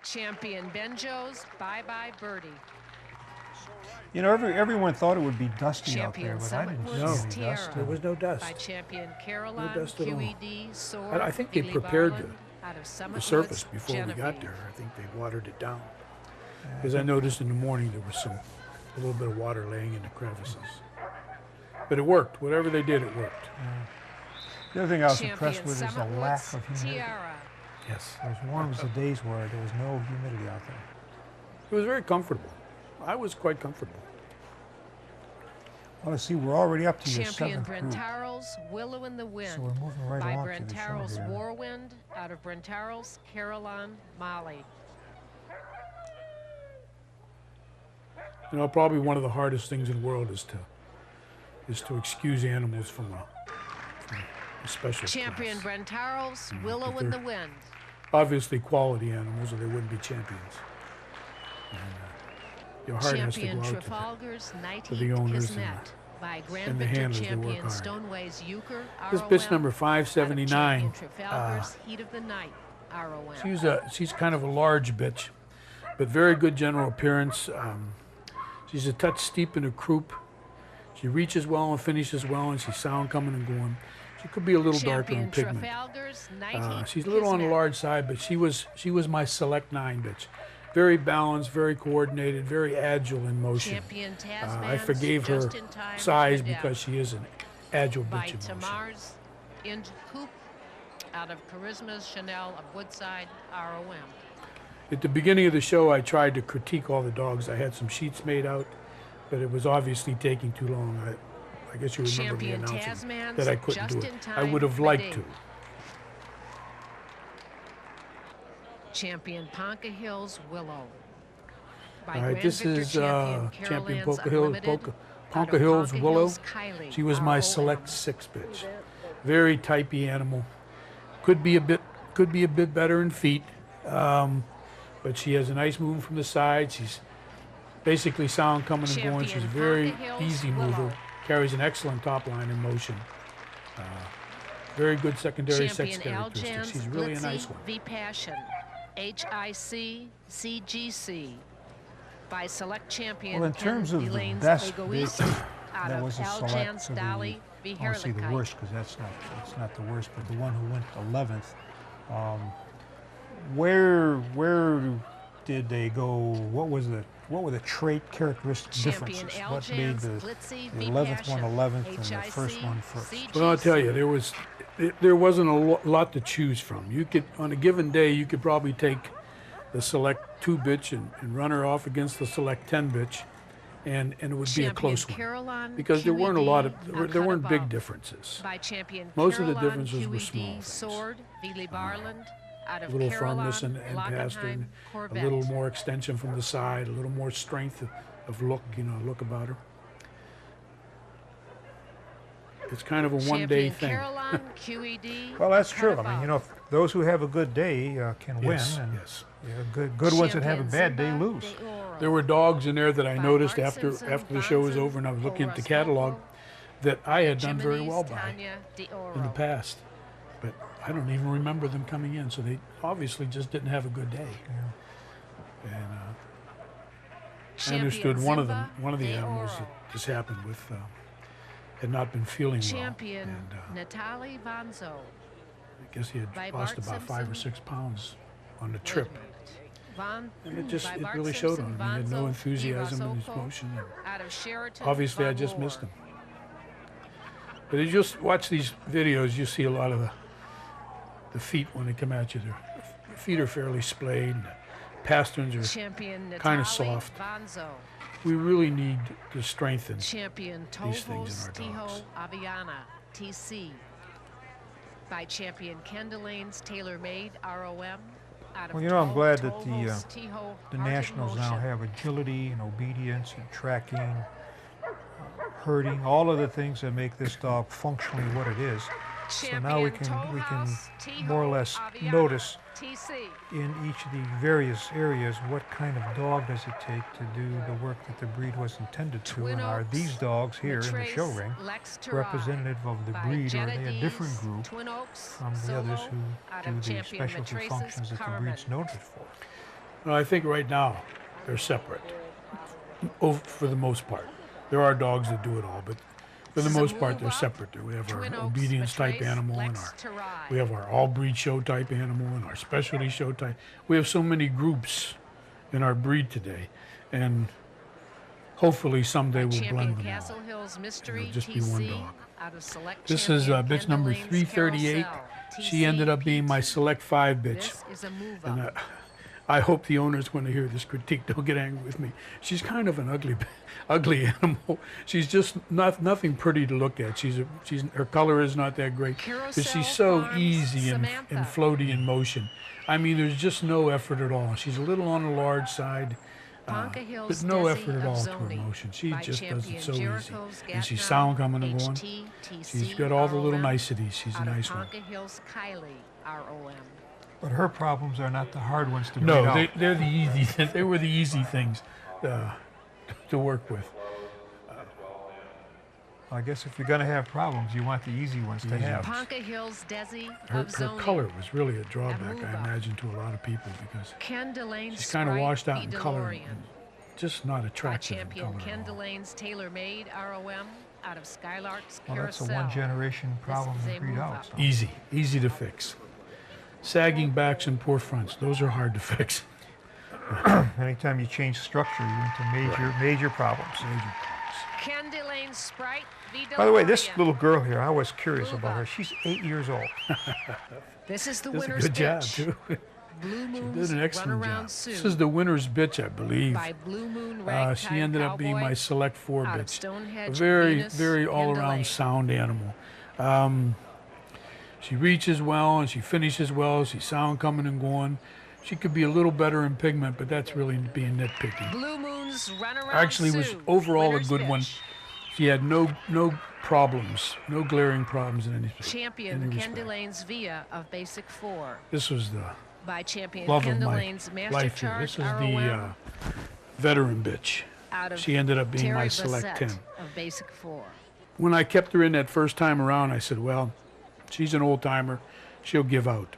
Champion Benjo's Bye-Bye Birdie. You know, everyone thought it would be dusty Champion out there, but I didn't Summit see any dust. There was no dust. By Champion Caroline, No dust at all. QED, Sword, I think they Billy prepared Barland, out of Summit the surface Woods, before we got Genevieve. there. I think they watered it down. Because I noticed in the morning there was a little bit of water laying in the crevices. But it worked. Whatever they did, it worked. The other thing I was Champion impressed with is the Summit lack Woods, of humidity. Tiara. Yes. Those warm was the days where there was no humidity out there. It was very comfortable. I was quite comfortable. Well, let's see, we're already up to your Champion 7th group. Brentarles, Willow in the Wind. So we're moving right by along to the show Brentarles, here. Warwind, out of Brentarles, Caroline, Molly. You know, probably one of the hardest things in the world is to excuse animals from a special Champion class. Brentarles, Willow in the Wind. Obviously quality animals or they wouldn't be champions. And, your heart has to Champion go out Trafalgar's Night to the owners Kismet. By and Grand the Victor handlers that work Champion hard. Stoneways Euchre, This ROM, bitch number out of 579, Champion Trafalgar's Heat of the Night, ROM. she's kind of a large bitch, but very good general appearance. She's a touch steep in her croup. She reaches well and finishes well, and she's sound coming and going. She could be a little darker in Champion pigment. Trafalgar's Night She's a little on the Kismet. large side, but she was my Select 9 bitch. Very balanced, very coordinated, very agile in motion. Champion I Tasman's forgave her Just in Time size to Death. because she is an agile By bitch in motion. Tamar's in Coop, out of Charisma's Chanel of Woodside, ROM. At the beginning of the show, I tried to critique all the dogs. I had some sheets made out, but it was obviously taking too long. I guess you remember me Champion announcing Tasman's that I couldn't Just do it. in I Time would have liked Birdie. to. Champion Ponca Hills Willow. By All right, Grand this Victor is Champion Champion Carolyn's Ponca Hills, Unlimited, out Ponca of Hills Ponca Willow. Hills, Kylie, She was my ROM. Select 6 bitch. Very typey animal. Could be a bit better in feet, but she has a nice movement from the side. She's basically sound coming and going. She's a Champion very Ponca Hills easy mover. Willow. Carries an excellent top line in motion. Very good secondary sex Champion characteristics. Aljan's She's really a Glitzy nice one. V Passion, HIC CGC. By Select Champion Well, in terms of the Ken-Delaine's best Egoist, bitch, out that of was a Select Aljan's for the, Dolly V I don't see the Herlichkeit. worst because that's not the worst, but the one who went 11th. Where did they go? What were the trait characteristic Champion differences? What made Aljan's the Glitzy 11th one V 11th Passion, and the first one first? HIC, Well, I'll tell you, there wasn't a lot to choose from. You could, on a given day, you could probably take the Select 2 bitch and run her off against the Select 10 bitch, and it would be a Champion close one. Caroline Because there weren't a lot of, QED, there weren't big Akadabal. differences. By Champion Most of the Caroline differences were QED, small things. Sword, Billy Barland, out A of little Caroline, firmness and pastern, a Corvette. little more extension from the side, a little more strength of look, look about her. It's kind of a one-day Champion thing. Caroline QED. Well, that's true. I Akadabal. mean, those who have a good day can win, Yes, and yes. good ones that have a Champion bad day Simba lose. de Oro. There were dogs in there that I By noticed Mark after Simpson, the show was Bonson, over and I was looking at the Horace catalog Volko, that I had done very Jiminy's well by Tanya de Oro. in the past. But I don't even remember them coming in, so they obviously just didn't have a good day. And I Champion understood one of Simba the de animals Oro. that this happened with had not been feeling Champion well. And Natalie Vanzo. I guess he had by lost Bart about 5 or Simpson. 6 pounds on the trip. Van, And it by Bart really showed Simpson, on him. He had no Vanzo, enthusiasm in his Ivasoko, motion. out of Sheraton, Obviously, I Van just Loor. missed him. But as you watch these videos, you see a lot of the feet when they come at you. Their feet are fairly splayed. Pasterns are. Champion Natalie kinda soft. Vanzo. We really need to strengthen. Champion these things Tovos in our Tiho dogs. Aviana, TC. By Champion Ken-Delaine's Tailor Made, ROM. Out of Well, I'm glad that Tovos Tiho the Hearted Nationals now Motion. have agility and obedience and tracking, herding, all of the things that make this dog functionally what it is. So now we can Toehouse, Tiho more or less Aviana, notice TC. in each of the various areas what kind of dog does it take to do the work that the breed was intended to, Twin and are Oaks, these dogs here in the Matrace, show ring Lex Turai. representative of the By breed, or are Jenna they a Dees, different group Twin Oaks, from the Solo, others out who of do the Champion specialty Matrace's functions that the Carmen. breed's noted for? Well, I think right now they're separate, for the most part. There are dogs that do it all, but for the most part they're separate. We have our obedience type animal, and we have our all-breed show type animal, and our specialty show type. We have so many groups in our breed today, and hopefully someday we'll blend them all. It'll just be one dog. This is bitch number 338. She ended up being my Select 5 bitch. And I hope the owners, when they hear this critique, don't get angry with me. She's kind of an ugly animal. She's just nothing pretty to look at. Her color is not that great, but she's so easy and floaty in motion. I mean, there's just no effort at all. She's a little on the large side. But no effort at all to her motion. She just does it so easy. And she's sound coming and going. She's got all the little niceties. She's a nice one. But her problems are not the hard ones to breed No, out. they're the easy. They were the easy things to work with. I guess if you're going to have problems, you want the easy ones to have. Her color was really a drawback, I imagine, to a lot of people, because she's kind of washed out in color and just not attractive in color. Ken-Delaine's tailor-made ROM out of Skylark's Well, that's a Carousel. one-generation problem to breed out. So. Easy to fix. Sagging backs and poor fronts, those are hard to fix. Anytime you change structure, you're into major problems. Ken-Delaine's Sprite. By the way, this little girl here, I was curious about her. She's 8 years old. This is the Does a winner's good job, bitch. too. Blue She Moon's did an excellent Runaround job. Sue This is the winner's bitch, I believe. by Blue Moon Ragtime She ended up being Cowboy my Select 4 out of bitch. Stonehenge, A very, Venus, very all-around Ken-Delaine. sound animal. She reaches well and she finishes well. She's sound coming and going. She could be a little better in pigment, but that's really being nitpicky. Blue Moon's Runaround Actually, was Sue, overall a winner's good one. bitch. She had no problems, no glaring problems in any Champion respect. Ken-Delaine's Via of Basic 4 This was the by Champion love of my Ken-Delaine's Master life here. Charge This is ROM the veteran bitch. out of She ended up being Terry my Select Bassett 10. of Basic 4. When I kept her in that first time around, I said, well, she's an old-timer. She'll give out.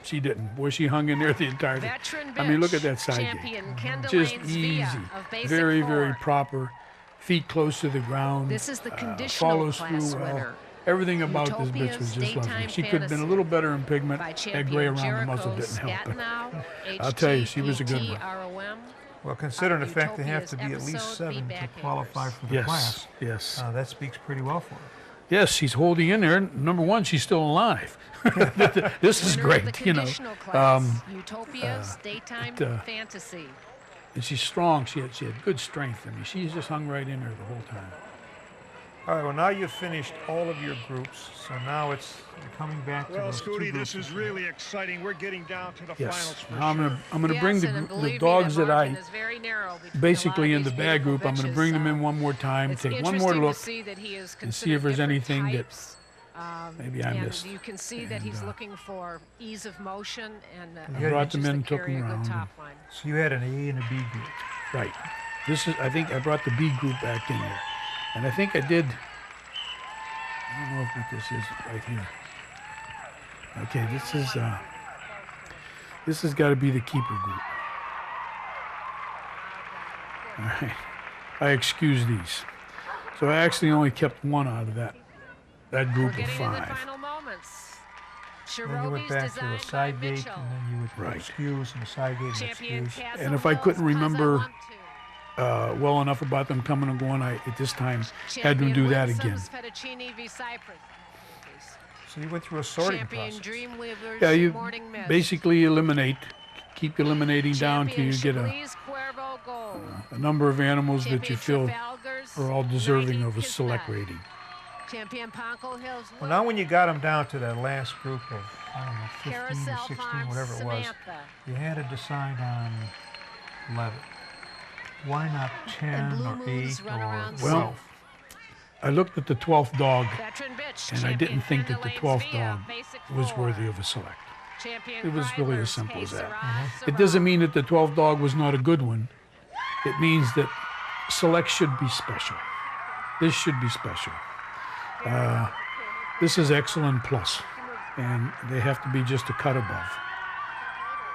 She didn't. Boy, she hung in there the entire time. Veteran I mean, look bitch, at that side Champion gate. Ken-Delaine's Just Via easy. of Basic Very, 4. very proper. Feet close to the ground. This is the conditional Follows class through well. winner. Everything about this bitch Utopia's was just lovely. Daytime She could have been a Fantasy little better in pigment. by That gray Champion around the muzzle Jericho didn't help her. Scatenow, I'll tell you, she was a good one. HTPROM. Well, considering the fact they have Utopia's to be at least episode 7 to feedback qualify for the Yes, class, yes. that speaks pretty well for her. Yes, she's holding in there. Number one, she's still alive. This is Winner of the great, you know. conditional class, Utopia's Daytime Fantasy. And she's strong. She had good strength. I mean, she just hung right in there the whole time. All right, well, now you've finished all of your groups, so now you're coming back to Well, those two Scooty, groups. this is really exciting. We're getting down to the Yes. finals for Now sure. I'm gonna Yes, bring and the believe me, dogs the that margin I is very narrow between basically a lot in the of these bag beautiful group. I'm going to bitches. bring them in one more time, It's take one more interesting look. to see that he is and see if there's considered anything that different types. maybe I and missed. you can see that he's looking for ease of motion and I brought them just in, to took carry them a good around, top line. So you had an A and a B group. Right. I think I brought the B group back in there. And I think I did. I don't know what this is right here. Okay, this has got to be the keeper group. All right. I excuse these. So I actually only kept one out of that We're group of getting in the 5. final moments. Then you went Cherobies back to designed a by side gate, Mitchell. and then you would Right. excuse, and a side gate and Champion excuse. Castlehill, And if I couldn't 'Cause I remember Want To. Well enough about them coming and going, I at this time had them do that again. Winsome's Fettucciini v. Cypress. So you went through a sorting Champion process. Dreamweaver's Yeah, you Morning Mist. basically eliminate, keep eliminating down till Champion you get Chablis Cuervo Gold. a number of animals that Champion you feel Trafalgar's are all deserving 90 of a select Kismet. rating. Champion Ponca Hills. Well, now when you got them down to that last group of, I don't know, 15 or Carousel 16, Farms, whatever it was, Samantha. you had to decide on 11. Why not 10 Blue or Moon's 8 Runaround or Sue. 12? I looked at the 12th dog, Veteran bitch. and I didn't Champion think that the Ken-Delaine's 12th Via, dog Basic was 4. worthy of a select. Champion It was really as Chrysler's simple as Hey that. Sarah, It doesn't Sarah. mean that the 12th dog was not a good one. It means that select should be special. This should be special. This is excellent plus, and they have to be just a cut above.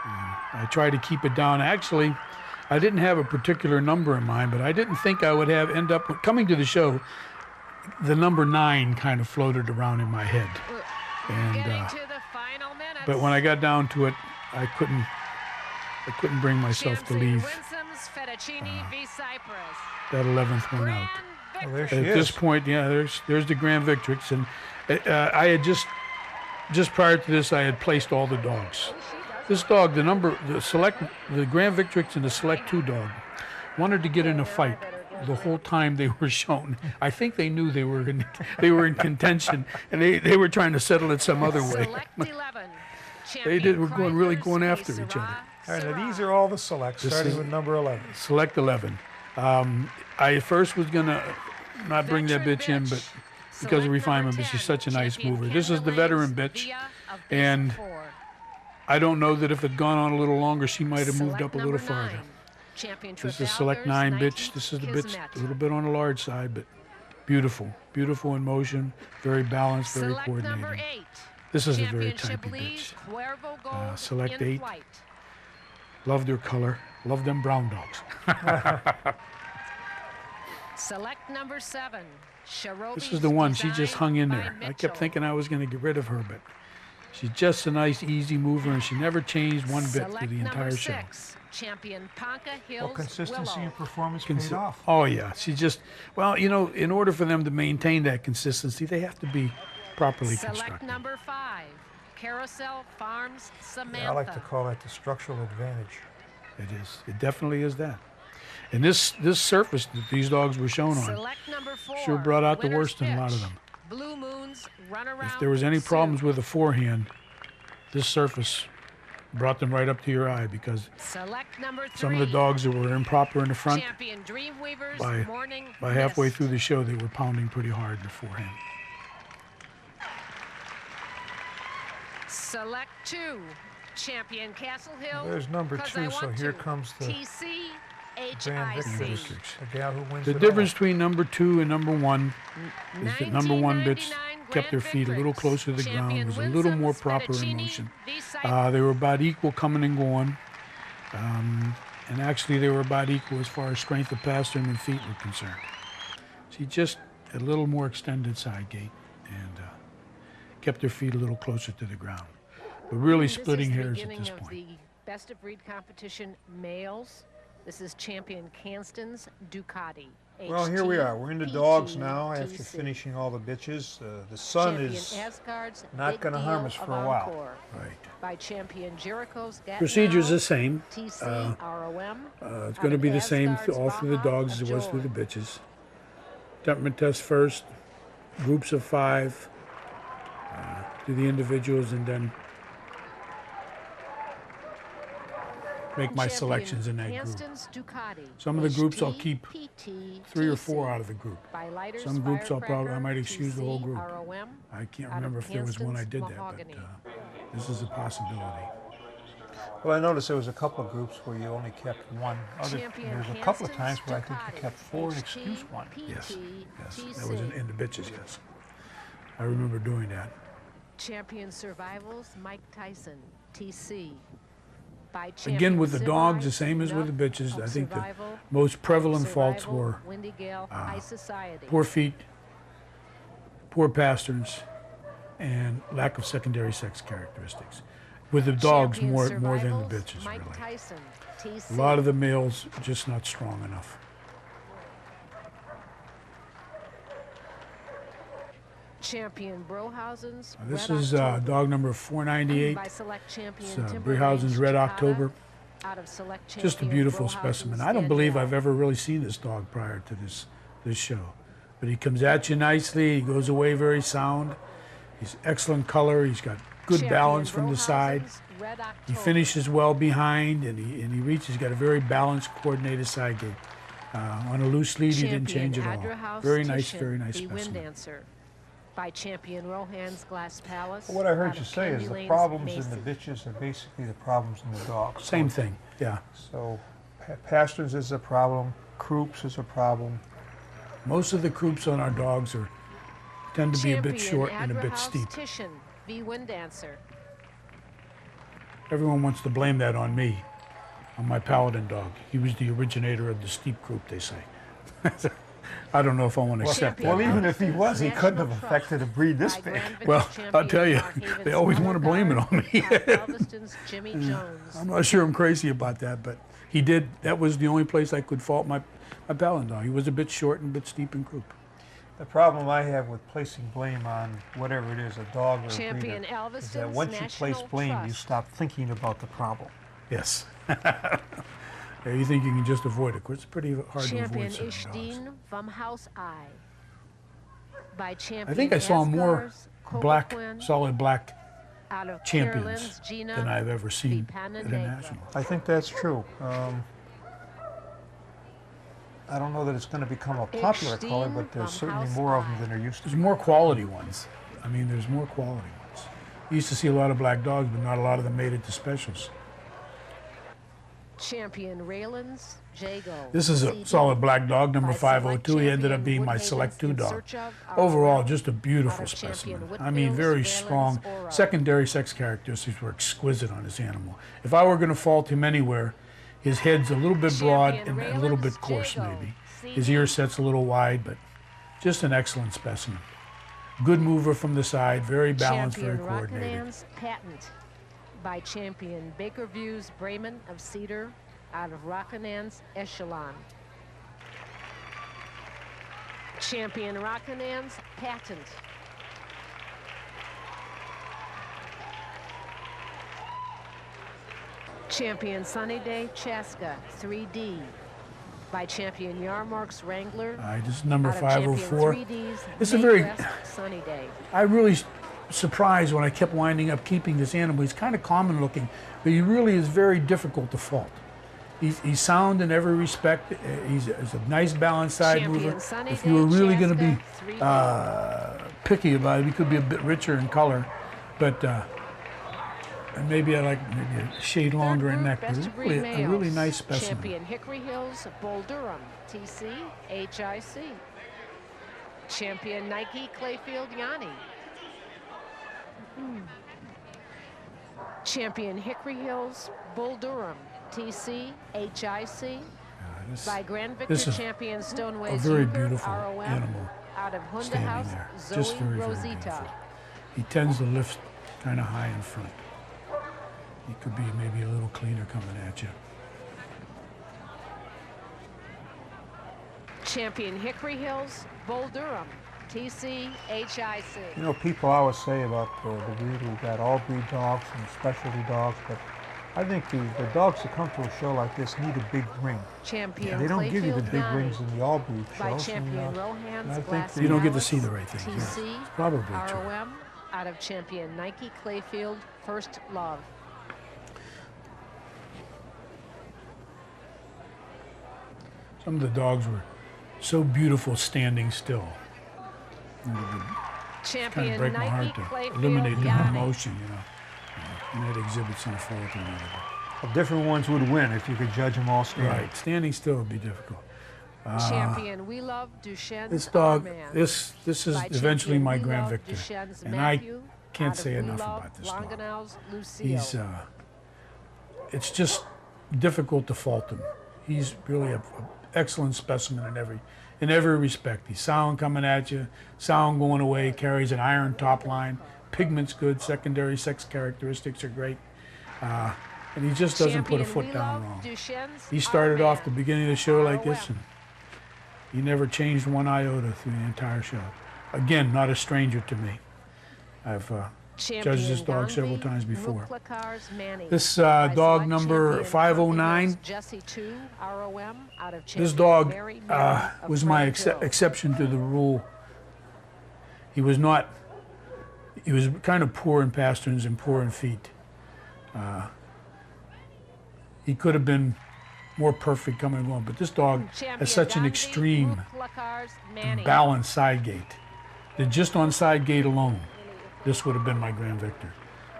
I tried to keep it down. Actually, I didn't have a particular number in mind, but I didn't think I would end up coming to the show. The number 9 kind of floated around in my head, and but when I got down to it, I couldn't bring myself to leave Winsome's Fettucini v. Cypress. that 11th one out. Well, there she At is. this point, yeah, there's the Grand Victrix, and I had just prior to this, I had placed all the dogs. This dog, the Grand Victrix and the Select 2 dog, wanted to get in a fight the whole time they were shown. I think they knew they were in contention, and they were trying to settle it some other way. Select 11. They were going after each other. All right, now these are all the selects, starting with number 11. Select 11. I at first was gonna not bring that bitch in, but because of refinement, but she's such a nice mover. This is the veteran bitch, and I don't know that if it had gone on a little longer, she might have moved up a little farther. This is Select 9 bitch. This is the bitch, a little bit on the large side, but beautiful. Beautiful in motion, very balanced, very coordinated. This is a very typey bitch. Select 8. Love their color. Love them brown dogs. Select number 7. This is the one. She just hung in there. I kept thinking I was going to get rid of her, but she's just a nice, easy mover, and she never changed one bit through the entire show. Champion Ponca Hills. Well, consistency WeLove. and performance paid off. Oh, yeah. She just, well, you know, in order for them to maintain that consistency, they have to be properly Select constructed. number 5. Carousel Farms Samantha. Yeah, I like to call that the structural advantage. It is. It definitely is that. And this surface that these dogs were shown on Select number 4. sure brought out the Winner's worst in a lot of Pitch. them. Blue Moon's Runaround. If there was any problems with the forehand, this surface brought them right up to your eye, because Select number 3. some of the dogs that were improper in the front, Champion Dreamweavers by Morning halfway Mist. through the show, they were pounding pretty hard in the forehand. Select 2. Champion Castlehill. There's number 2, so here comes the Grand TCHIC. Victrix, the gal who wins The it difference all. between number 2 and number 1 is that number 1 bitch 1999 kept their feet a little Grand closer to the Victrix. ground, was a Champion little more Winsome's proper in Fettucini motion. v. Cypress. They were about equal coming and going, and actually they were about equal as far as strength of pastern and feet were concerned. She just a little more extended side gate and kept her feet a little closer to the ground. But really splitting hairs at this This is the point. beginning of the best of breed competition males. This is Champion Canston's Ducati. Well, here we are. We're into dogs now after finishing all the bitches. The sun Champion is Asgard's not Big going to harm Deal us for of a while. Encore Right. By Champion Jericho's Procedure's the same. TC, ROM. It's going to be the same all through the dogs as it was through the bitches. Temperament test first, groups of 5, do the individuals, and then make my selections in that group. Some of the groups I'll keep 3 or 4 out of the group. Some groups I might excuse the whole group. I can't remember if there was one I did that, but this is a possibility. Well, I noticed there was a couple of groups where you only kept 1. There's a couple of times where I think you kept 4 and excused 1. Yes, that was in the bitches, yes. I remember doing that. Champion Survival's Mike Tyson, TC. Again, with the dogs, the same as with the bitches, I think the most prevalent faults were poor feet, poor pasterns, and lack of secondary sex characteristics. With the dogs, more than the bitches, really. A lot of the males just not strong enough. Champion Breauhausen's This Red is October. dog number 498. By Select Champion It's Timber Breauhausen's Range Red Chicada, October. out of Select Just a Champion beautiful Breauhausen's specimen. I don't believe Danielle. I've ever really seen this dog prior to this show. But he comes at you nicely. He goes away very sound. He's excellent color. He's got good Champion balance from the side. Breauhausen's Red He October. finishes well behind, and he reaches. He's got a very balanced, coordinated side gate. On a loose lead, he didn't change at all. Adrahaus Very nice, Titian, very nice the Wind specimen. Dancer. By Champion Rohan's Glass Palace. What I heard out you of say is the Ken-Delaine's problems in Mason. the bitches are basically the problems in the dogs. Same thing, yeah. So pasterns is a problem, croops is a problem. Most of the croops on our dogs tend to be a bit Champion short and a bit Adrahaus steep. Titian, the Wind Dancer. Everyone wants to blame that on me, on my Paladin dog. He was the originator of the steep croup, they say. I don't know if I want to accept that. Well, even if he was, he couldn't have affected a breed this big. Well, I'll tell you, they always want to blame it on me. I'm not sure I'm crazy about that, but he did. That was the only place I could fault my Paladin dog. He was a bit short and a bit steep in croup. The problem I have with placing blame on whatever it is, a dog or a Champion breeder, is Elviston's that once you place National blame, you Trust. stop thinking about the problem. Yes. Yeah, you think you can just avoid it. Of course, it's pretty hard to Champion avoid certain dogs. Ishteen from House I. By champion I think I saw more Asgar's Cobra black, Quinn solid black out of champions Carolyn's Gina than I've ever seen Vipana at a Negra. national. I think that's true. I don't know that it's going to become a popular color, but there's from certainly House more of them I. than there used to There's be. more quality ones. I mean, there's more quality ones. You used to see a lot of black dogs, but not a lot of them made it to specials. Champion Rallyn's Jaego. This is a CD solid black dog, number by Select 502. He ended up champion being my Woodhaven's Select 2 In dog. Search of Overall, Our just a beautiful out of champion specimen. I mean, Whitfield's very Rallyn's strong. Aura. Secondary sex characteristics were exquisite on this animal. If I were going to fault him anywhere, his head's a little bit broad Champion and a little bit Rallyn's coarse, Jaego. maybe. CD His ear set's a little wide, but just an excellent specimen. Good mover from the side, very balanced, very Champion coordinated. Rockinan's Patent by champion Bakerview's Brayman of Cedar out of Rockinan's Echelon. Champion Rockinan's Patent. Champion Sunnydae Chaska 3D by champion Yarmark's Wrangler All right, this is number out of champion 504. 3D's This is a very- Midwest Sunnydae. I really surprised when I kept winding up keeping this animal. He's kind of common looking, but he really is very difficult to fault. He's sound in every respect. He's a nice balanced side Champion mover. Sunny If you were Day really going to Chaska, be picky about it, he could be a bit richer in color, but and maybe I like maybe a shade longer in neck. But Best of really, breed a really males. nice specimen. Champion Hickory Hills Bull Durham TC HIC. Champion Nike Clayfield Yanni. Champion Hickory Hills Bull Durham TC HIC. This- By Grand this Victor is champion Stoneways a very Euchre, beautiful ROM, animal out of Honda standing House there. Zoe Just very, very Rosita. beautiful. He tends to lift kind of high in front. He could be maybe a little cleaner coming at you. Champion Hickory Hills Bull Durham TC HIC. You know, people always say about the breed, we've got all breed dogs and specialty dogs, but I think the dogs that come to a show like this need a big ring. Champion They don't give you the Clayfield big Yanni rings in the all breed by shows. champion and, Rohan's I think Glass the- You don't get to Palace, see the right things. Yes. TC It's probably true. ROM out of champion Nike Clayfield First Love. Some of the dogs were so beautiful standing still. Kind Champion of break my Nike heart to Clayfield eliminate the Yanni. emotion, you know. And that exhibits some fault in it. Well, different ones would win if you could judge them all standing. Right, standing still would be difficult. Champion WeLove Duchen's This dog, Arman this is by eventually champion my Grand WeLove Victor, Duchen's and I Matthew can't out of say enough WeLove about this dog. Longanau's Lucille. He's, it's just difficult to fault him. He's really an excellent specimen in every respect. He's sound coming at you, sound going away, carries an iron top line, pigment's good, secondary sex characteristics are great, and he just doesn't put a Champion foot down WeLove wrong. Duchen's He started Arman. off the beginning of the show like this, ROM. and he never changed one iota through the entire show. Again, not a stranger to me. I've Champion judged this dog Gonvi, several times before. Ruklakar's Manny This by dog select number champion 509, Covy-Tucker's Jesse 2 ROM out of this champion dog Mary Mary of was my Frank Hill. exception to the rule. He was kind of poor in pasterns and poor in feet. He could have been more perfect coming along, but this dog Champion has such an Gonvi, extreme Ruklakar's Manny. balanced side gate that just on side gate alone, this would have been my Grand Victor.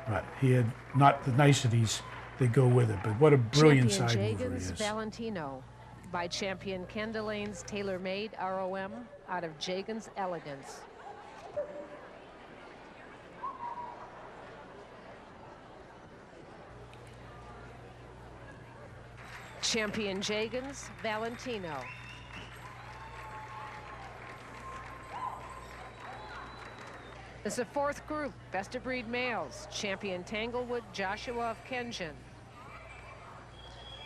But he had not the niceties that go with it, but what a brilliant Champion side mover he Jaegen's is. Valentino by champion Ken-Delaine's Tailor-Made ROM out of Jaegen's Elegance. Champion Jagens, Valentino. It's the fourth group, best of breed males. Champion Tangelwood, Joshua of Kengin.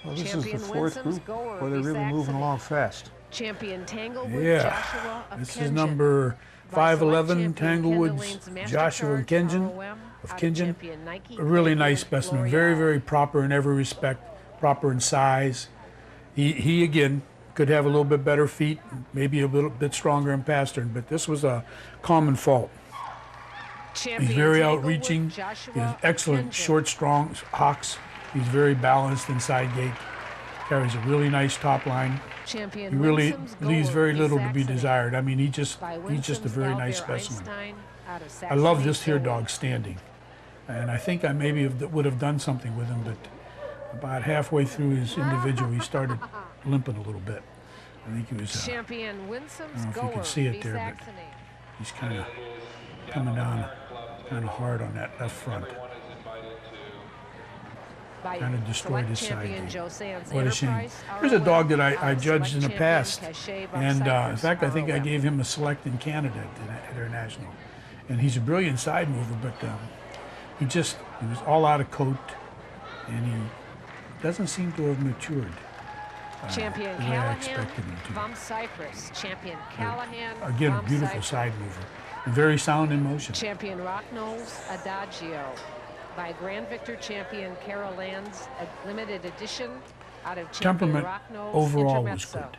Well, this Champion is the fourth Winsome's group. Goer, Boy, they're really moving Victrix. along fast. Champion Tangelwood, Yeah, Joshua of this Kengin. is number By select 511, champion Tanglewood's Ken-Delaine's Joshua MasterCard, Kengin ROM, of out Kengin. champion Nike, A really nice Clayfield, specimen, very, L'Oreal. very proper in every respect, proper in size. He again, could have a little bit better feet, maybe a little bit stronger in pastern, but this was a common fault. Champion He's very Jaego, outreaching. Joshua He has of excellent Kengin. short, strong hocks. He's very balanced inside gate. Carries a really nice top line. Champion He really Winsome's leaves Goer, very little to be Victrix. desired. I mean, By he's just a Winsome's very nice Albert specimen. Einstein, out of I love Saxony, this here Silver. dog standing, and I think I maybe would have done something with him, but about halfway through his individual, he started limping a little bit. I think he was. Champion Winsome's I don't know if you Goer, can see it there, but Saxony. he's kind of coming down, kind of hard on that left front. By Kind of destroyed select his side champion gate. Joe Sands What a shame. Enterprise, Here's a dog that ROM, I judged in the select past, champion Cachet and in Cypress, fact, I think I ROM. gave him a select in Canada at their national. And he's a brilliant side mover, but he was all out of coat, and he doesn't seem to have matured. Champion the way I Callahan expected him to. from Cypress. Champion Callahan Again, a from beautiful Cypress. side mover, and very sound in motion. Champion Rocknose Adagio by Grand Victor champion Carol Land's a limited edition out of champion Temperament Rocknose overall was Intermezzo.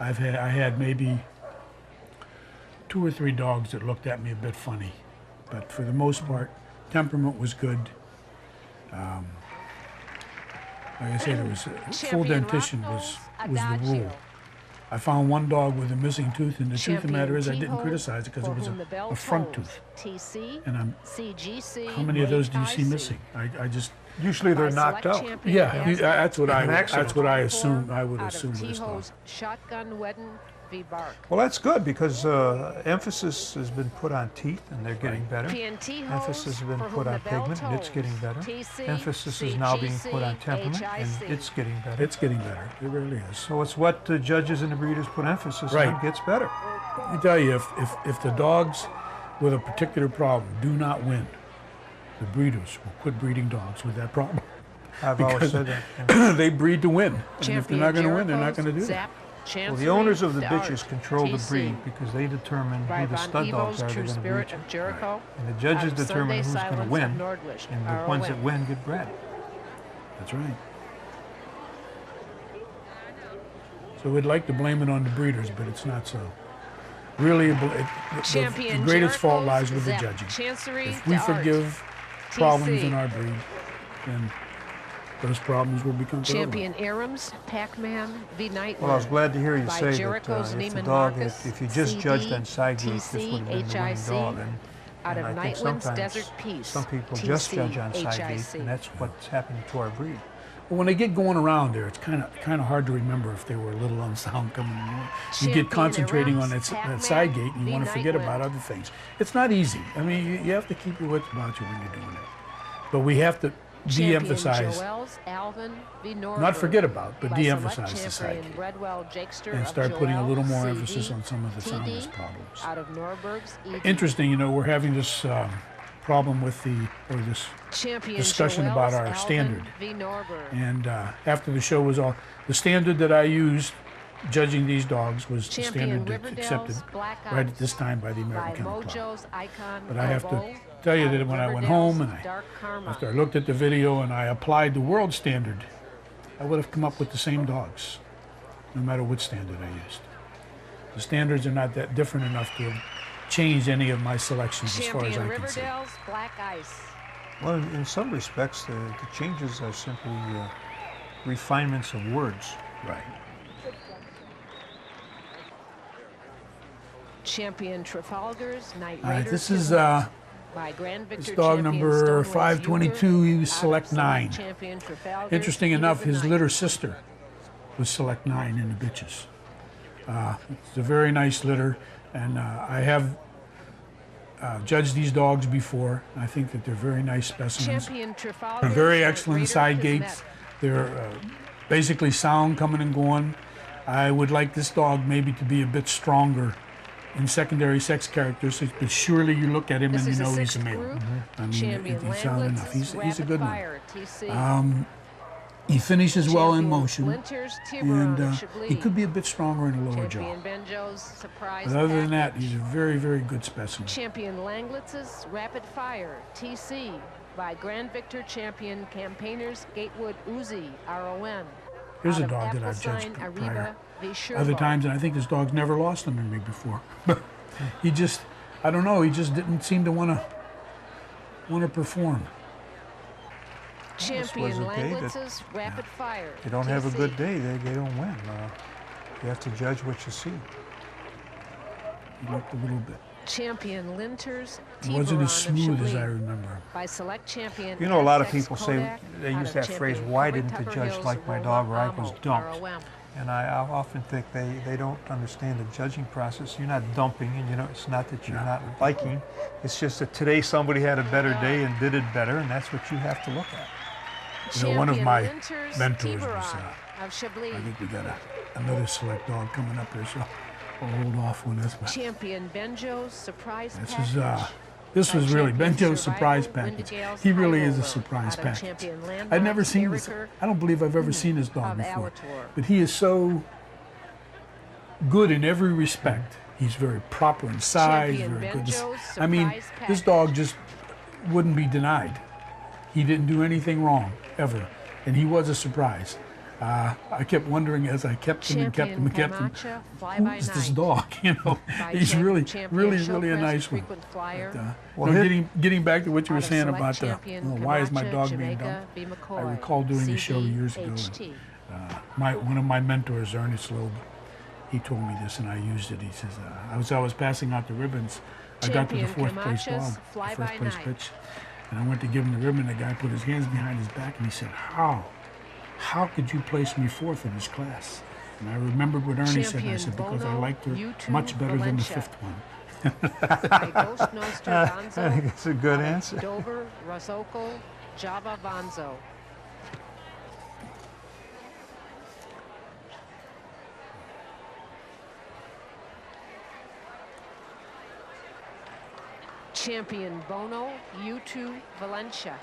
good. I had maybe 2 or 3 dogs that looked at me a bit funny, but for the most part, temperament was good. Like I said, it was full Champion dentition Rocknose was the Adagio. rule. I found one dog with a missing tooth, and the truth of the Champion matter is I didn't T-Hole, criticize it because for it was whom the bell a front tolls. tooth. TC, And CGC, how many of those do you see HIC. missing? I just Usually they're By knocked select out. champion yeah, Aztec. that's what An accident. that's what I Form assumed. I would out of assume with this dog. T-Ho's Shotgun Wedden v. Bark. Well, that's good because emphasis has been put on teeth and they're getting better. PNT Emphasis has been for put whom on the bell pigment and it's tolls. getting better. TC, Emphasis is now being put on CGC, temperament and HIC. it's getting better. It's getting better. It really is. So it's what the judges and the breeders put emphasis Right. on gets better. I tell you, if the dogs with a particular problem do not win, the breeders will quit breeding dogs with that problem. I've always said that. They breed to win. And if they're Champion not going to win, they're not Jericho's going to do that. Zap, Well, Chancery, the owners of the Art, bitches control the TC. breed because they determine By who the Von stud dogs Evo's are they're True going to Spirit breed. of Jericho. And the judges out of determine Sunday who's going to Silence win, of Nordlish, and the ones that ROM. win get bred. That's right. So we'd like to blame it on the breeders, but it's not so. Really, the Champion greatest fault Jericho's lies with the Zap, judging. Chancery, If we Art, forgive problems TC. in our breed, then those problems will become irrelevant. Champion Arams, Pac-Man v. Nightraider. Well, I was glad to hear you By say that Jericho's if the Neiman dog, Marcus, if you just CD, judged on side gate, this TC, would have been the winning HIC, dog. out And of I think Nightwind's sometimes Desert Peace, some people just TC, judge on side gate, HIC. and that's what's happening to our breed. But when they get going around there, it's kind of hard to remember if they were a little unsound coming in. You Champion get concentrating on Arams, that Pac-Man side gate, and v. you want to forget Nightwind. about other things. It's not easy. I mean, you have to keep your wits about you when you're doing it. But we have to Champion de-emphasize, Joel's Alvin v. Nordberg. not forget about, but By de-emphasize select the side champion gate, Bredwell Jakester and of start putting a Joel, little more CD, emphasis on some of the TD, soundness problems. out of Norberg's ED. Interesting, we're having this problem with this Champion discussion Joel's about our Alvin standard. v. Norberg. And after the show was all, the standard that I used judging these dogs was the Champion standard that's accepted Riverdale's Black right Ice at this time by the by American Kennel Club. Mojo's Icon But I have to Corbeau, tell you out that of when I went Riverdale's home and Dark Karma. after I looked at the video and I applied the world standard, I would have come up with the same dogs, no matter what standard I used. The standards are not that different enough to have changed any of my selections as far as Champion I can see. Riverdale's Black Ice. Well, in some respects, the changes are simply refinements of words. Right. Champion Trafalgar's Nightraider. All right, this is by Grand this Victor dog champion number Stoneway's 522. Euler, He was out of select select 9. champion Trafalgar's Interesting Heat enough, of the his Night. litter sister was select 9 in the bitches. It's a very nice litter, and I have judged these dogs before. I think that they're very nice specimens. Champion They're Trafalgar's very excellent Nightraider side Kismet. gates. They're basically sound coming and going. I would like this dog maybe to be a bit stronger in secondary sex characteristics, but surely you look at him and you know he's a male. I mean, he's sound enough. He's a good one. He finishes well in motion, and he could be a bit stronger in the lower jaw. But other than that, he's a very, very good specimen. Champion Langlitz's Rapid Fire TC by Grand Victor Champion Campaigners Gatewood Uzi RON. Here's a dog that I've judged prior. Other times, and I think this dog's never lost them in me before. But he just, I don't know, he just didn't seem to want to perform. Champion Langlitz's Rapid Fire. You don't have a good day, they don't win. You have to judge what you see. He looked a little bit. Champion Linters. It wasn't as smooth as I remember. By select champion. You know, a lot of people say, they use that phrase, why didn't the judge like my dog, or I was dumped? And I often think they don't understand the judging process. You're not dumping, and you know, it's not that you're not liking. It's just that today somebody had a better day and did it better, and that's what you have to look at. You know, one of my mentors was, I think we got another select dog coming up here, so we'll hold off on this one. Champion Benjo's Surprise This was really Benjo's surprise package. He really is a surprise package. I've never seen this. I don't believe I've ever seen this dog before. But he is so good in every respect. He's very proper in size, very good. I mean, this dog just wouldn't be denied. He didn't do anything wrong, ever. And he was a surprise. I kept wondering as I kept him and kept him and kept him, who is this dog? You know, he's really a nice one. But, getting back to what you were saying about why is my dog being dumped? I recall doing a show years ago. And, one of my mentors, Ernest Loeb, he told me this, and I used it. He says, as I was passing out the ribbons, I got to the fourth place dog, the first place pitch, and I went to give him the ribbon. The guy put his hands behind his back, and he said, How could you place me fourth in this class? And I remembered what Ernie said, and I said, because I liked her much better than the fifth one. I think it's a good answer. Dover, Rosoko, Java Vanzo. Champion Bono, U2 Valencia.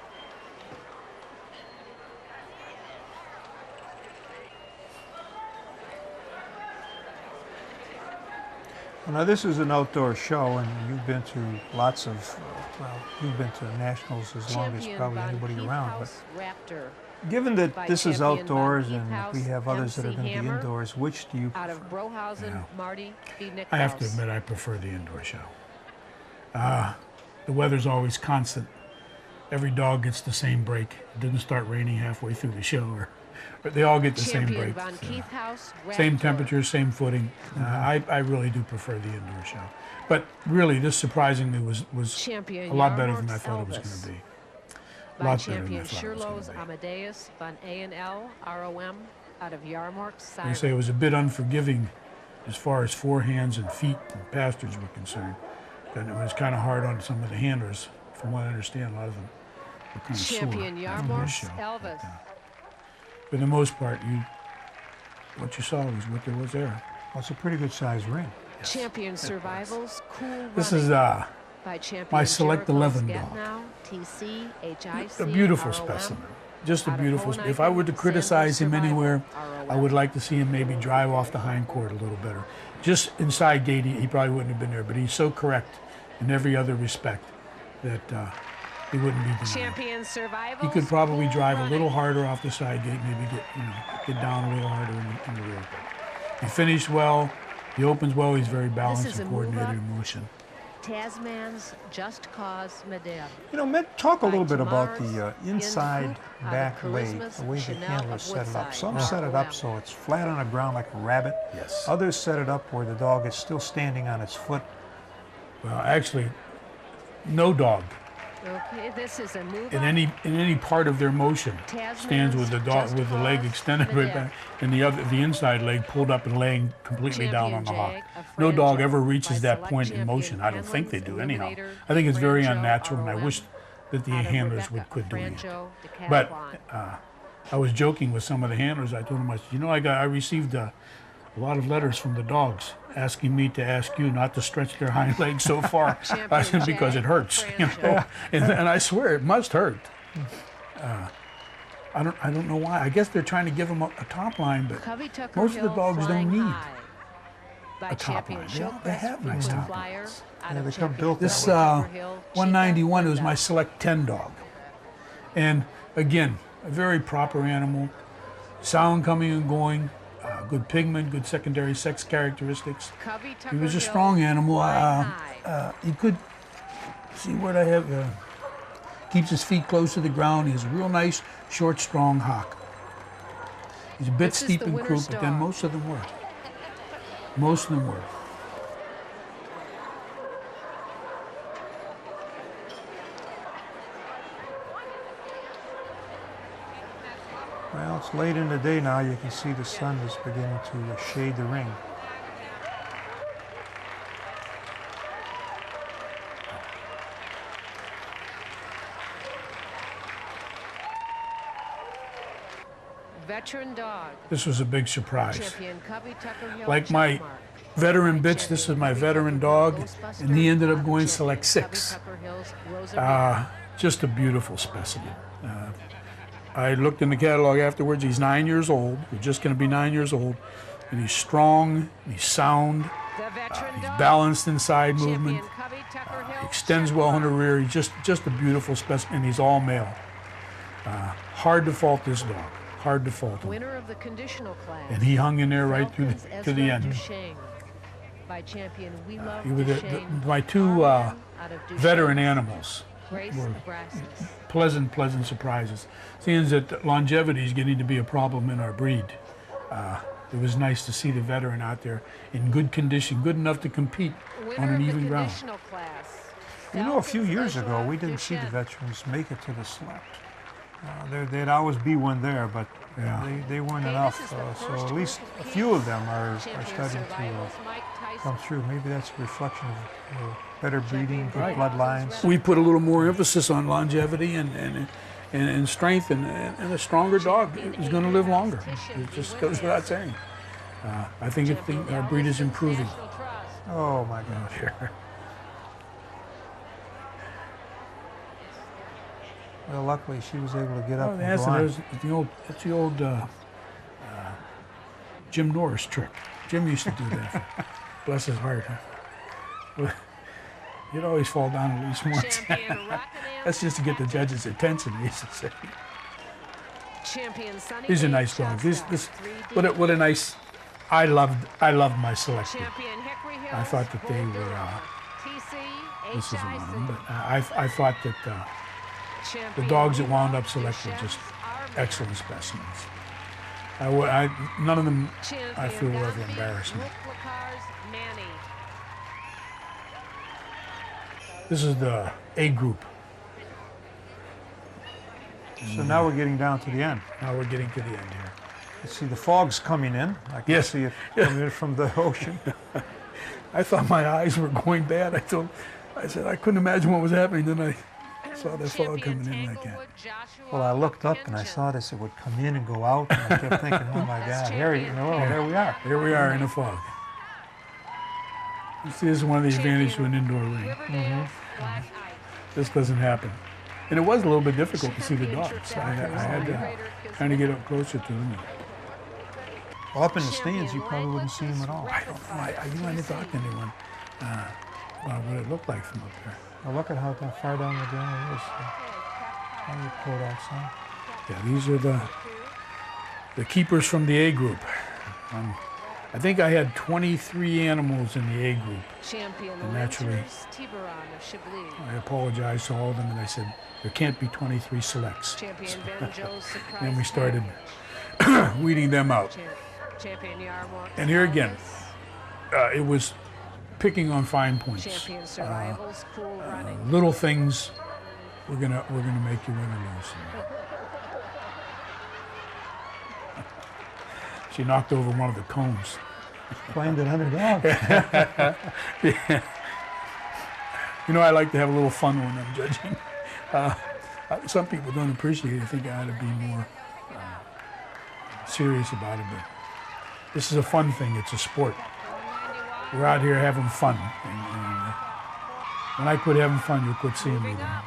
Well, now this is an outdoor show, and you've been to lots of, you've been to nationals as long as probably anybody around. But given that this is outdoors and we have others that are going to be indoors, which do you prefer? Out of Breauhausen, Marty v. I have to admit, I prefer the indoor show. The weather's always constant. Every dog gets the same break. It didn't start raining halfway through the show, but they all get the same break. Same temperature, same footing. I really do prefer the indoor show. But really, this surprisingly was a lot better than I thought it was going to be. A lot better than I thought it was going to be. Amadeus von A&L ROM out of Yarmark. I say it was a bit unforgiving as far as forehands and feet and pastures were concerned. And it was kind of hard on some of the handlers. From what I understand, a lot of them were kind of sore after this show. Elvis. For the most part, what you saw was what there was there. Well, it's a pretty good sized ring. Yes. Champion Survivals, Kool. This is my Select 11 dog. A beautiful specimen. Just a beautiful. If I were to criticize him anywhere, I would like to see him maybe drive off the hind-court a little better. Just inside gate, he probably wouldn't have been there, but he's so correct in every other respect that he wouldn't be denied. He could probably drive a little harder off the side gate, maybe get down a little harder in the rear. He finished well. He opens well. He's very balanced and coordinated in motion. Tasman's Just Cause Medea. You know, talk a little bit about the inside back leg, the way the handlers set it up. Some set it up so it's flat on the ground like a rabbit. Yes. Others set it up where the dog is still standing on its foot. Well, actually, no dog Okay, this is a move in any part of their motion stands with the dog with the leg extended right back, and the inside leg pulled up and laying completely down on the hock. No dog ever reaches that point in motion. I don't think they do anyhow. I think it's very unnatural, and I wish that the handlers would quit doing it. But I was joking with some of the handlers. I told them, I said, you know, I received a lot of letters from the dogs asking me to ask you not to stretch their hind legs so far. I said, because it hurts, you know. And I swear it must hurt. I don't know why. I guess they're trying to give them a top line, but most of the dogs don't need a top line. They have nice top lines. Yeah, they come built. This 191 was my Select 10 dog. And again, a very proper animal. Sound coming and going. Good pigment, good secondary sex characteristics. He was a strong animal. He could, see what I have, keeps his feet close to the ground. He has a real nice, short, strong hock. He's a bit steep in croup, but then most of them were. Most of them were. Well, it's late in the day now. You can see the sun is beginning to shade the ring. Veteran dog. This was a big surprise. Champion Covy-Tucker. Like my veteran bitch, this is my veteran dog, and he ended up going Select 6. Just a beautiful specimen. I looked in the catalog afterwards. He's 9 years old. We're just going to be 9 years old. And he's strong, he's sound, he's balanced in side movement, he extends well in the rear. He's just a beautiful specimen, and he's all male. Hard to fault this dog. Hard to fault him. Winner of the conditional class. And he hung in there right through to the end. By champion WeLove. My two veteran animals were pleasant surprises. Seeing that longevity is getting to be a problem in our breed, it was nice to see the veteran out there in good condition, good enough to compete on an even ground. You know, a few years ago, we didn't see the veterans make it to the Select. There'd always be one there, but they weren't enough. So at least a few of them are starting to come through. Maybe that's a reflection of better breeding, good bloodlines. We put a little more emphasis on longevity and strength, and a stronger dog is going to live longer. It just goes without saying. I think our breed is improving. Oh my gosh. Here. Well, luckily she was able to get up and go on. That's the old Jim Norris trick. Jim used to do that. Bless his heart. Huh? You'd always fall down at least once. That's just to get the judges' attention, he used to say. These are nice dogs. What a nice. I loved my selection. I thought that they were. This isn't one of them, but I thought that. The dogs that wound up Select were just excellent specimens. None of them, I feel, will ever embarrass me. This is the A group. So now we're getting down to the end. Now we're getting to the end here. You see the fog's coming in. I can see it coming in from the ocean. I thought my eyes were going bad. I said I couldn't imagine what was happening. Then I saw the fog coming in like that. Well, I looked up and I saw this. It would come in and go out, and I kept thinking, "Oh my God, there we are." Here we are in the fog. You see, this is one of the advantages to an indoor ring. This doesn't happen, and it was a little bit difficult to see the dogs. I had to kind of get up closer to them. Well, up in the stands, you probably wouldn't see them at all. I don't know. I didn't talk to anyone about what it looked like from up there. Well, look at how far down the ground it is. How you pull that sun. Yeah, these are the keepers from the A group. I think I had 23 animals in the A group. And naturally, I apologized to all of them, and I said, there can't be 23 selects. So, then we started weeding them out. And here again, it was picking on fine points. Little things, we're gonna make you win or lose. She knocked over one of the cones. Blamed it on her dog. Yeah. You know, I like to have a little fun when I'm judging. Some people don't appreciate it. I think I ought to be more serious about it, but this is a fun thing. It's a sport. We're out here having fun. And when I quit having fun, you'll quit seeing me. Now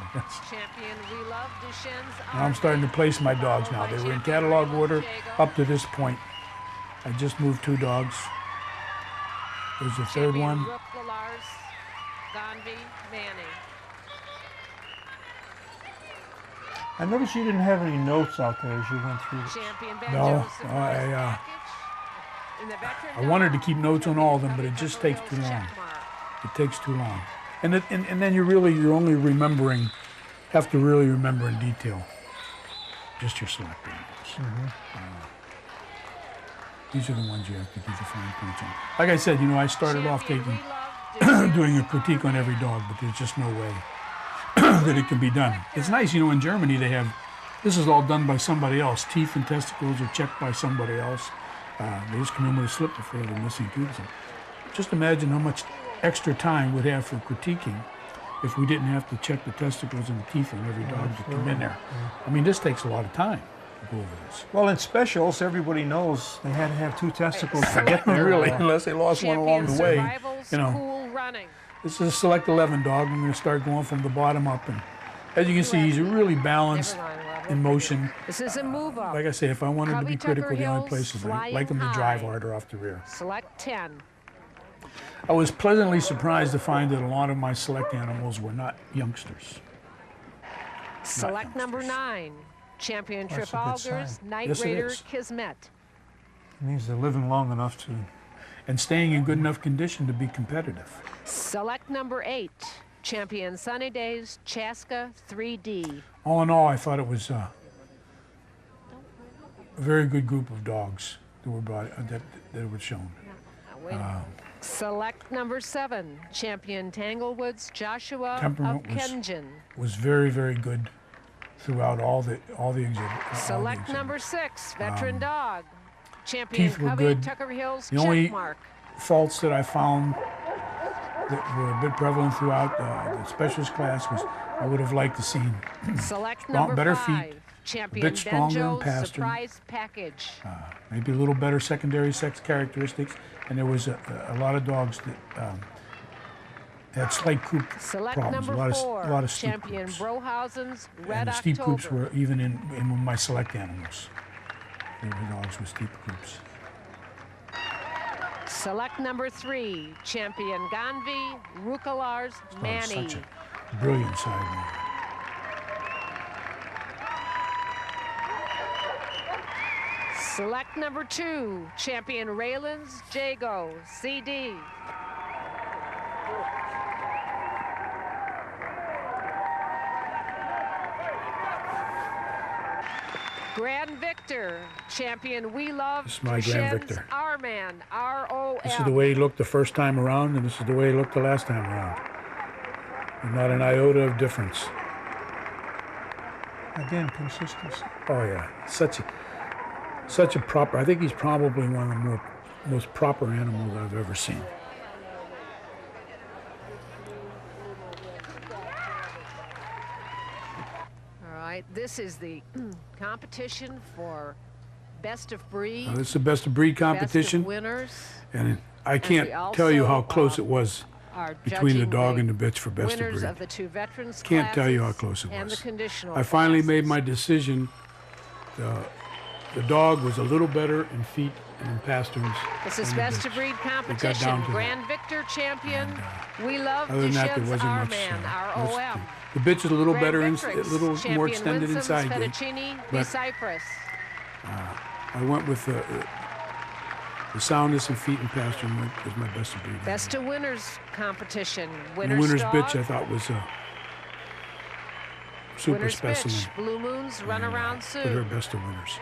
I'm starting to place my dogs now. They were in catalog order up to this point. I just moved 2 dogs. There's the third one. Gonvi, Manny. I noticed you didn't have any notes out there as you went through this. No, I wanted to keep notes on all of them, but it just takes too long. It takes too long. And then you're only remembering, have to really remember in detail just your select animals. These are the ones you have to keep the fine points on. Like I said, I started off doing a critique on every dog, but there's just no way that it can be done. It's nice, in Germany they have, this is all done by somebody else. Teeth and testicles are checked by somebody else. They just come in with a slip before they're missing tooth. Just imagine how much extra time we'd have for critiquing if we didn't have to check the testicles and the teeth on every dog that come in there. I mean, this takes a lot of time to go over this. Well, in specials, everybody knows they had to have 2 testicles to get there. Really, unless they lost one along the way. Kool running. This is a Select 11 dog. I'm going to start going from the bottom up. And as you can see, he's really balanced in motion. This is a move up. Like I say, if I wanted to be critical, the only places I like him to drive harder off the rear. Select 10. I was pleasantly surprised to find that a lot of my Select animals were not youngsters. Select number 9. Champion Trafalgar's Nightraider Kismet. It means they're living long enough to... And staying in good enough condition to be competitive. Select number 8. Champion Sunnydae's Chaska 3D. All in all, I thought it was a very good group of dogs that were that were shown. Select number 7. Champion Tangelwood's Joshua of Temperament Kengin. was very, very good throughout all the exhibits. Select number 6. Veteran dog. Champion Teeth were good. Covy-Tucker The only Marc. faults that I found that were a bit prevalent throughout the specialist class was I would have liked to see Select number better 5. feet, Champion a bit stronger in Benjo's pastern, Surprize package. maybe a little better secondary sex characteristics, and there was a lot of dogs that had slight croup Select problems, number 4. a lot of steep Champion croups. Breauhausen's Red And the steep October. croups were even in my Select animals. They were dogs with steep croups. Select number 3. Champion Gonvi, Ruklakar's Manny. Such a brilliant side man. Select number 2. Champion Rallyn's Jaego, CD. Grand Victor, champion WeLove. This is my Grand Victor. R-Man, R-O-M. This is the way he looked the first time around, and this is the way he looked the last time around. And not an iota of difference. Again, consistency. Oh yeah, such a proper. I think he's probably one of the most proper animals I've ever seen. This is the competition for best of breed. This is the best of breed competition. Best of winners. And I can't tell you how close it was between the dog and the bitch for best of breed. Winners of the 2 veterans Can't tell you how close it and was. The conditional I finally classes. made my decision. The dog was a little better in feet and in pasterns. This is best of breed competition. Grand Victor champion. WeLove Other than that, there wasn't much. R-O-M. The bitch is a little better, a Victrix, little more extended Winsome, inside gait. Fettucini, But Cypress. I went with the soundness and feet and pastern was my best of breed. Best of winners competition. And the winner's bitch I thought was a super winner's specimen. Bitch. Blue Moon's Runaround With Sue. her best of winners.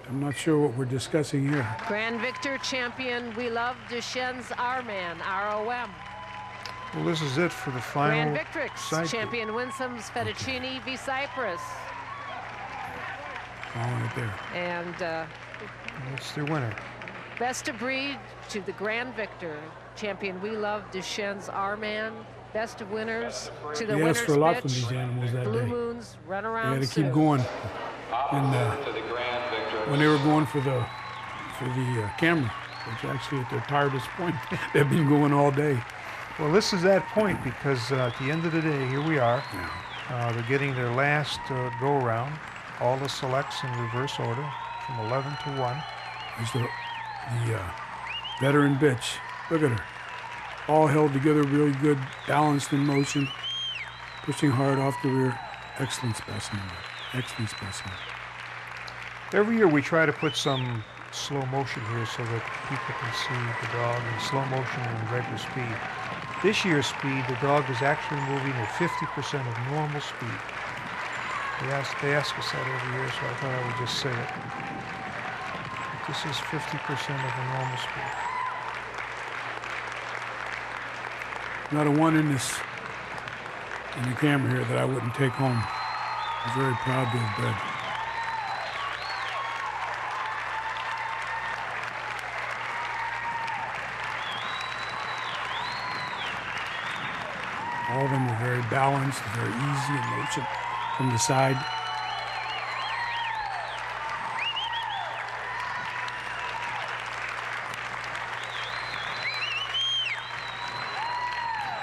I'm not sure what we're discussing here. Grand Victor champion WeLove DuChien's R-Man, R-O-M. Well, this is it for the final. Grand Victrix champion Winsome's Fettucini v Cypress. Following it there. And that's their winner. Best of breed to the Grand Victor champion WeLove DuChien's R-Man, Best of winners to the They winners asked for a lot pitch. from these animals that Blue day. Moons, They Runaround. had to keep going. And when they were going for the camera, which actually at their tiredest point, they've been going all day. Well, this is that point because at the end of the day, here we are. They're getting their last go-around. All the selects in reverse order from 11 to 1. There's the veteran bitch. Look at her. All held together really good, balanced in motion, pushing hard off the rear. Excellent specimen. Excellent specimen. Every year we try to put some slow motion here so that people can see the dog in slow motion and regular speed. This year's speed, the dog is actually moving at 50% of normal speed. They ask us that every year, so I thought I would just say it. But this is 50% of the normal speed. Not a one in the camera here that I wouldn't take home. I'm very proud to have bred. All of them are very balanced, very easy in motion from the side.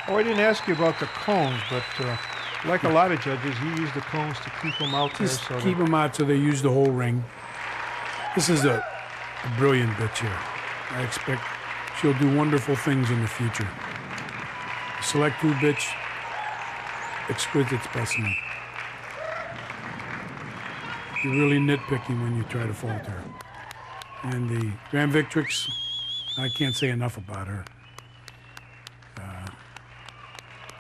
Oh, I didn't ask you about the cones, but like a lot of judges, you use the cones to keep them out there. Just keep them out so they use the whole ring. This is a brilliant bitch here. I expect she'll do wonderful things in the future. Select 2 bitch, exquisite specimen. You're really nitpicking when you try to fault her. And the Grand Victrix, I can't say enough about her.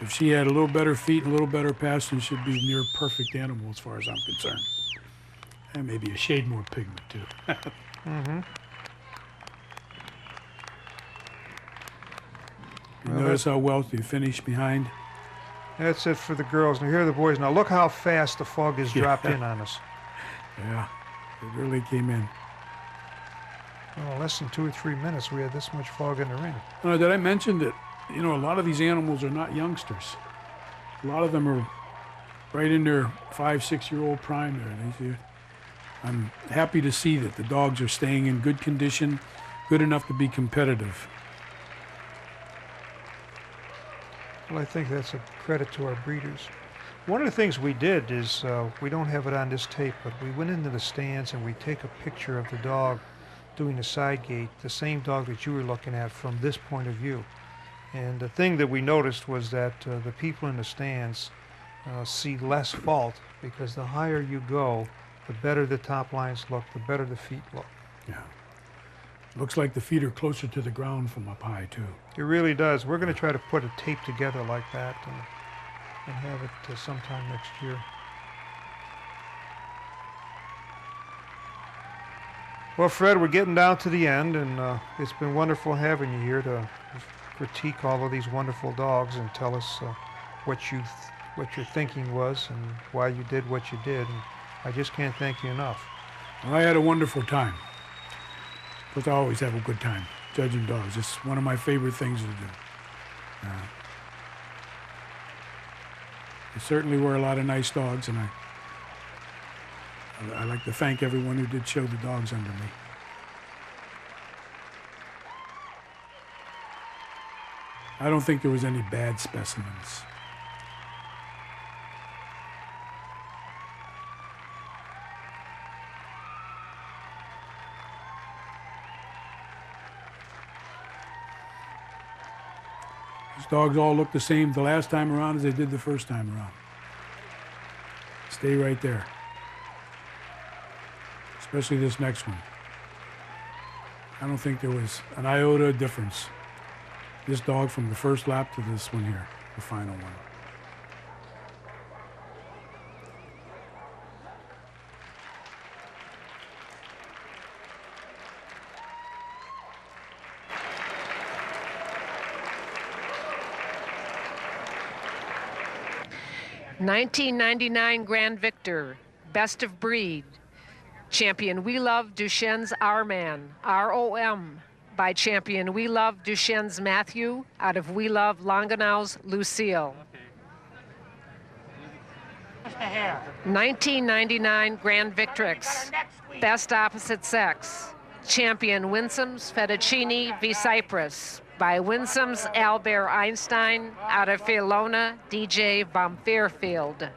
If she had a little better feet and a little better passing, she'd be near perfect animal as far as I'm concerned. And maybe a shade more pigment too. Mm-hmm. You notice how well they finish behind? That's it for the girls. Now here are the boys. Now look how fast the fog has dropped in on us. Yeah, it really came in. Well, less than 2 or 3 minutes, we had this much fog in the ring. Did I mention that, you know, a lot of these animals are not youngsters. A lot of them are right in their 5-6-year-old prime there. I'm happy to see that the dogs are staying in good condition, good enough to be competitive. Well, I think that's a credit to our breeders. One of the things we did is, we don't have it on this tape, but we went into the stands and we take a picture of the dog doing the side gate, the same dog that you were looking at from this point of view. And the thing that we noticed was that the people in the stands see less fault because the higher you go, the better the top lines look, the better the feet look. Yeah. Looks like the feet are closer to the ground from up high, too. It really does. We're going to try to put a tape together like that and have it sometime next year. Well, Fred, we're getting down to the end, and it's been wonderful having you here to critique all of these wonderful dogs and tell us what your thinking was and why you did what you did. And I just can't thank you enough. Well, I had a wonderful time. But I always have a good time judging dogs. It's one of my favorite things to do. I certainly were a lot of nice dogs, and I like to thank everyone who did show the dogs under me. I don't think there was any bad specimens. These dogs all look the same the last time around as they did the first time around. Stay right there. Especially this next one. I don't think there was an iota of difference. This dog from the first lap to this one here, the final one. '99 Grand Victor, best of breed. Champion WeLove, DuChien's R-Man, ROM. by champion WeLove DuChien's Matthew out of WeLove Longonau's Lucille. 1999 Grand Victrix, best opposite sex. Champion Winsome's Fettucini v Cypress by Winsome's Albert Einstein out of Filona DJ von Fairfield.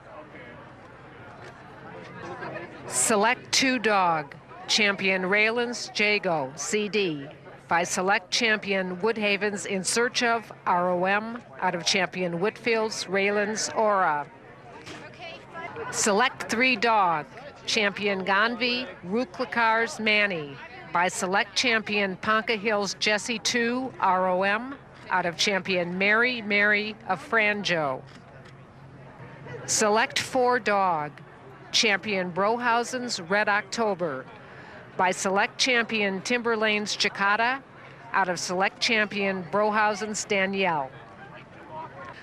Select 2 Dog, champion Rallyn's Jaego CD by Select champion Woodhaven's In Search of ROM out of champion Whitfield's Rallyn's Aura. Select 3 Dog, champion Gonvi Ruklakar's Manny by Select champion Ponca Hill's Jessie 2 ROM out of champion Mary of Franjo. Select 4 Dog, champion Breauhausen's Red October by Select champion Timberlane's Chicada out of Select champion Breauhausen's Danielle.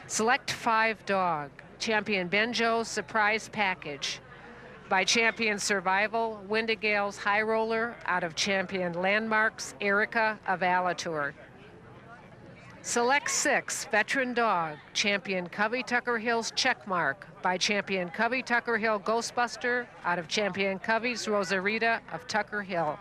Select 5 Dog, champion Benjo's Surprise Package by champion Survival Windigale's High Roller out of champion Landmark's Erica of Alator. Select 6 Veteran Dog, champion Covy-Tucker Hill's Checkmark by champion Covy-Tucker Hill Ghostbuster out of champion Covey's Rosarita of Tucker Hill.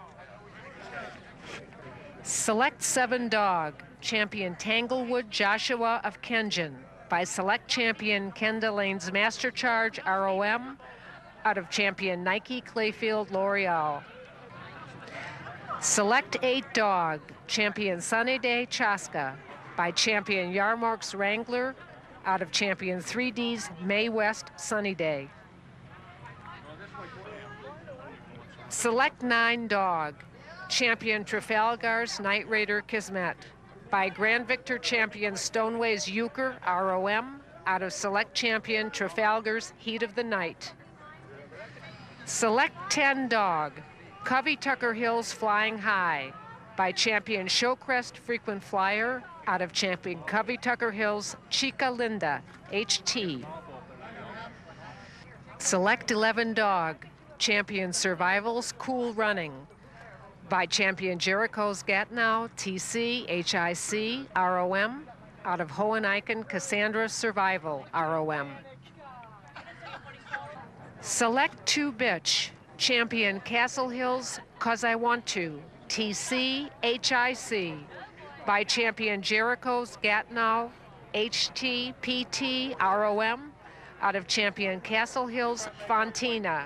Select 7 Dog, champion Tangelwood Joshua of Kengin by Select champion Ken-Delaine's Master Charge ROM out of champion Nike Clayfield L'Oreal. Select 8 Dog, champion Sunnydae Chaska by champion Yarmark's Wrangler out of champion 3D's May West Sunnydae. Select 9 Dog, champion Trafalgar's Nightraider Kismet by Grand Victor champion Stoneway's Euchre ROM out of Select champion Trafalgar's Heat of the Night. Select 10 Dog, Covy-Tucker Hill's Flying High by champion Showcrest Frequent Flyer out of champion Covy-Tucker Hill's Chica Linda HT. Select 11 Dog, champion Survival's Cool Running by champion Jericho's Gatnow TC HIC ROM out of Hoheneichen Cassandra Survival ROM. Select 2 Bitch, champion Castlehill's 'Cause I Want To TC HIC by champion Jericho's Gatnow HT PT ROM out of champion Castlehill's Fontina.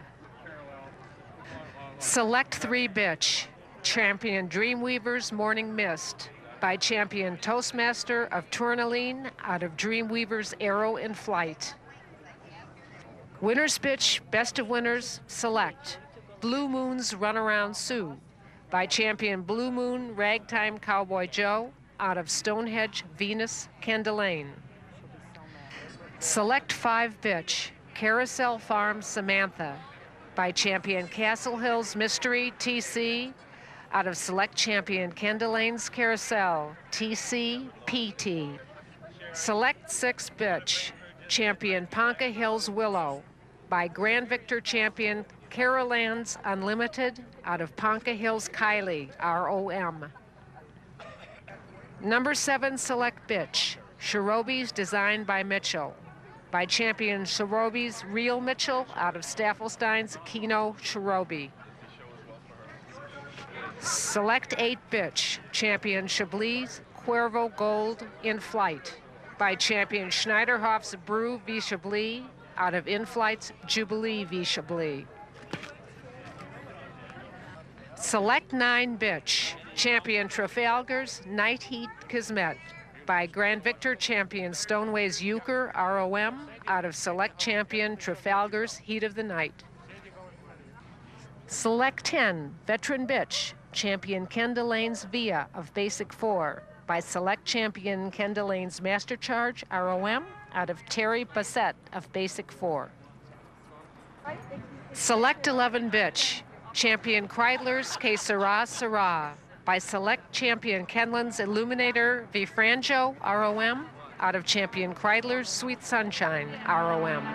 Select 3 Bitch, champion Dreamweaver's Morning Mist by champion Toastmaster of Tourmaline out of Dreamweaver's Arrow in Flight. Winner's Bitch, Best of Winners, Select Blue Moon's Runaround Sue by champion Blue Moon Ragtime Cowboy Joe out of Stonehenge Venus Ken-Delaine. Select 5 Bitch, Carousel Farm Samantha by champion Castlehill's Mystery TC out of Select champion Ken-Delaine's Carousel TC PT. Select 6 Bitch, champion Ponca Hill's Willow by Grand Victor champion Carolan's Unlimited out of Ponca Hill's Kylie ROM. Number 7 Select Bitch, Shirobi's Designed by Mitchell by champion Shirobi's Real Mitchell out of Staffelstein's Kino Shirobi. Select 8 Bitch, champion Chablis Cuervo Gold in Flight by champion Schneiderhoff's Brew v Chablis out of In-Flight's Jubilee v Chablis. Select 9 Bitch, champion Trafalgar's Night Heat Kismet by Grand Victor champion Stoneway's Euchre ROM out of Select champion Trafalgar's Heat of the Night. Select 10 Veteran Bitch, champion Ken-Delaine's Via of Basic 4 by Select champion Ken-Delaine's Master Charge ROM out of Terry Bassett of Basic 4. Select 11 Bitch, champion Kreidler's Que Sera Sera by Select champion Kenland's Illuminator v Franjo ROM out of champion Kreidler's Sweet Sunshine ROM.